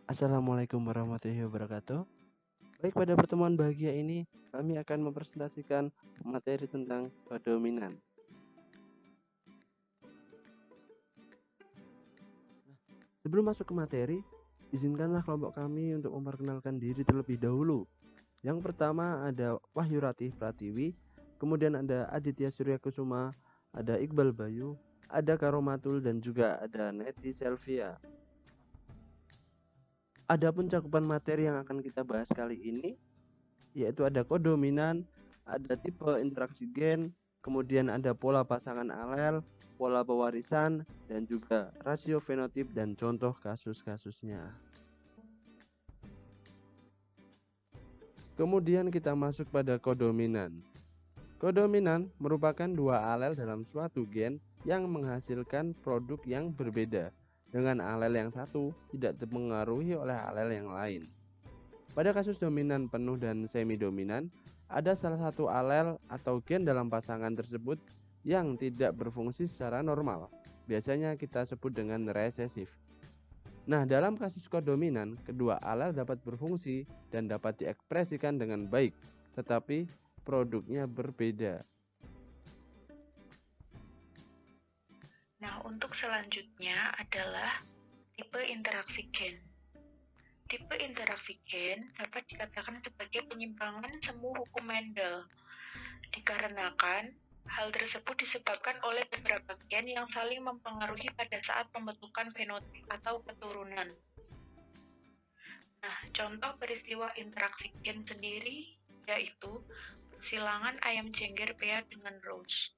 Assalamualaikum warahmatullahi wabarakatuh. Baik, pada pertemuan bahagia ini kami akan mempresentasikan materi tentang dominan. Sebelum masuk ke materi, izinkanlah kelompok kami untuk memperkenalkan diri terlebih dahulu. Yang pertama ada Wahyu Ratih Pratiwi, kemudian ada Aditya Surya Kusuma, ada Iqbal Bayu, ada Karomatul, dan juga ada Neti Selvia. Adapun cakupan materi yang akan kita bahas kali ini yaitu ada kodominan, ada tipe interaksi gen, kemudian ada pola pasangan alel, pola pewarisan, dan juga rasio fenotip dan contoh kasus-kasusnya. Kemudian kita masuk pada kodominan. Kodominan merupakan dua alel dalam suatu gen yang menghasilkan produk yang berbeda, dengan alel yang satu tidak dipengaruhi oleh alel yang lain. Pada kasus dominan penuh dan semi-dominan, ada salah satu alel atau gen dalam pasangan tersebut yang tidak berfungsi secara normal. Biasanya kita sebut dengan resesif. Nah, dalam kasus kodominan, kedua alel dapat berfungsi dan dapat diekspresikan dengan baik, tetapi produknya berbeda. Nah, untuk selanjutnya adalah tipe interaksi gen. Tipe interaksi gen dapat dikatakan sebagai penyimpangan semu hukum Mendel, dikarenakan hal tersebut disebabkan oleh beberapa gen yang saling mempengaruhi pada saat pembentukan fenotip atau keturunan. Nah, contoh peristiwa interaksi gen sendiri yaitu persilangan ayam jengger pea dengan Rose.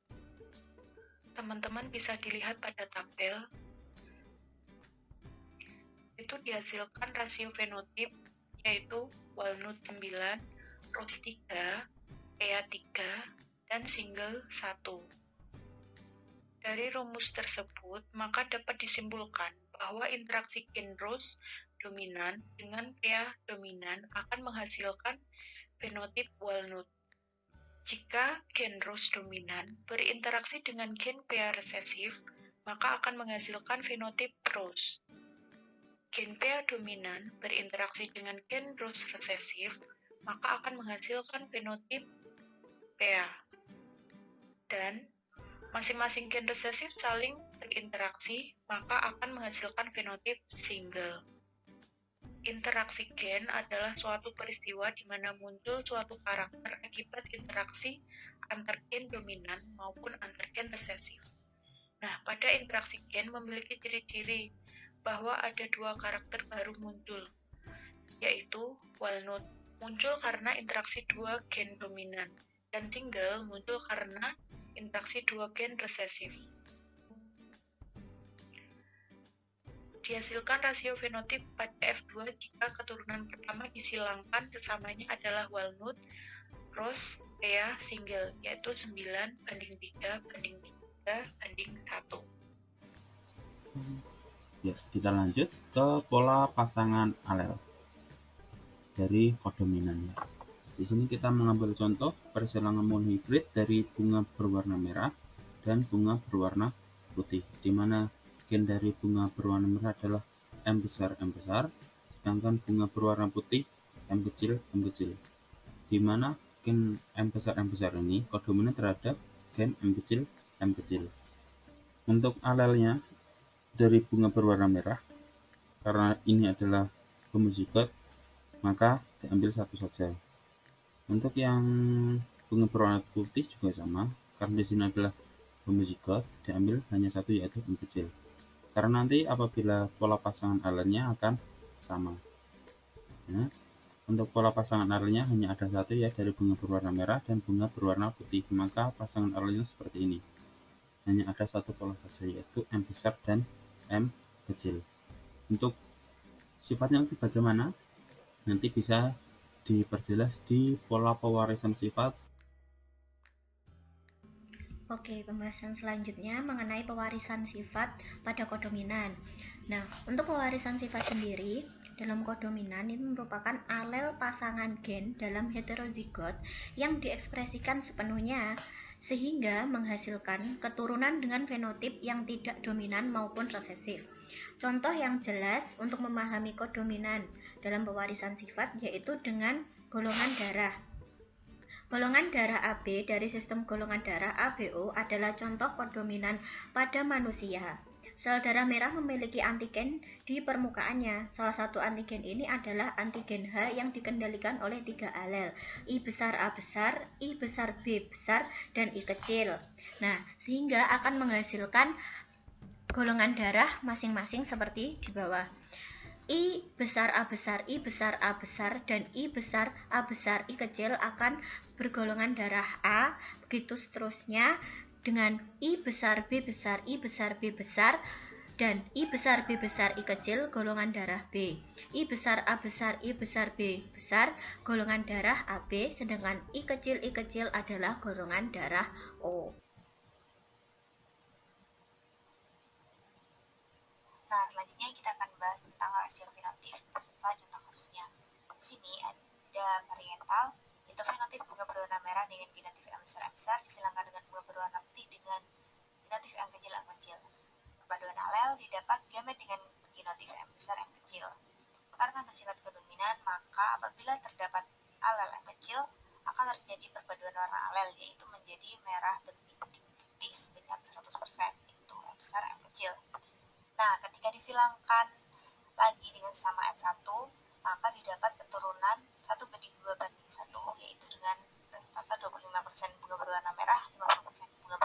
Teman-teman bisa dilihat pada tabel, itu dihasilkan rasio fenotip yaitu walnut 9, Rose 3, pea 3, dan single 1. Dari rumus tersebut, maka dapat disimpulkan bahwa interaksi gen Rose dominan dengan pea dominan akan menghasilkan fenotip walnut. Jika gen Rose dominan berinteraksi dengan gen pea resesif, maka akan menghasilkan fenotip Rose. Gen pea dominan berinteraksi dengan gen Rose resesif, maka akan menghasilkan fenotip pea. Dan masing-masing gen resesif saling berinteraksi, maka akan menghasilkan fenotip single. Interaksi gen adalah suatu peristiwa di mana muncul suatu karakter akibat interaksi antar gen dominan maupun antar gen resesif. Nah, pada interaksi gen memiliki ciri-ciri bahwa ada dua karakter baru muncul, yaitu walnut muncul karena interaksi dua gen dominan, dan single muncul karena interaksi dua gen resesif. Dihasilkan rasio fenotip pada F2 jika keturunan pertama disilangkan sesamanya adalah walnut, Rose, pea, single, yaitu 9:3:3:1. Ya, kita lanjut ke pola pasangan alel dari kodominan. Di sini kita mengambil contoh persilangan monohibrid dari bunga berwarna merah dan bunga berwarna putih, di mana gen dari bunga berwarna merah adalah M besar, sedangkan bunga berwarna putih M kecil, di mana gen M besar ini kodominan terhadap gen M kecil. Untuk alelnya dari bunga berwarna merah, karena ini adalah homozigot, maka diambil satu saja. Untuk yang bunga berwarna putih juga sama, karena di sini adalah homozigot, diambil hanya satu, yaitu M kecil. Karena nanti apabila pola pasangan alelnya akan sama. Nah, untuk pola pasangan alelnya hanya ada satu, ya, dari bunga berwarna merah dan bunga berwarna putih, maka pasangan alelnya seperti ini. Hanya ada satu pola saja, yaitu M besar dan M kecil. Untuk sifatnya nanti bagaimana? Nanti bisa diperjelas di pola pewarisan sifat. Oke, pembahasan selanjutnya mengenai pewarisan sifat pada kodominan. Nah, untuk pewarisan sifat sendiri, dalam kodominan ini merupakan alel pasangan gen dalam heterozigot yang diekspresikan sepenuhnya sehingga menghasilkan keturunan dengan fenotip yang tidak dominan maupun resesif. Contoh yang jelas untuk memahami kodominan dalam pewarisan sifat yaitu dengan golongan darah. Golongan darah AB dari sistem golongan darah ABO adalah contoh kodominan pada manusia. Sel darah merah memiliki antigen di permukaannya. Salah satu antigen ini adalah antigen H yang dikendalikan oleh 3 alel, I besar, A besar, I besar, B besar, dan I kecil. Nah, sehingga akan menghasilkan golongan darah masing-masing seperti di bawah. I besar, A besar, I besar, A besar, dan I besar, A besar, I kecil akan bergolongan darah A, begitu seterusnya dengan I besar, B besar, I besar, B besar, dan I besar, B besar, I kecil golongan darah B. I besar, A besar, I besar, B besar golongan darah AB, sedangkan I kecil adalah golongan darah O. Nah, selanjutnya kita akan bahas tentang rasio fenotif beserta contoh kasusnya. Di sini ada varietal, yaitu fenotip bunga berwarna merah dengan genotif M besar disilangkan dengan bunga berwarna putih dengan genotif M kecil. Perpaduan alel didapat gamet dengan genotif M besar M kecil. Karena bersifat kodominan, maka apabila terdapat alel M kecil, akan terjadi perpaduan warna alel, yaitu menjadi merah berbintik putih sebanyak 100%, yaitu M besar M kecil. Nah, ketika disilangkan lagi dengan sama F1, maka didapat keturunan 1:2:1, yaitu dengan persentase 25% bunga berwarna merah, 50% bunga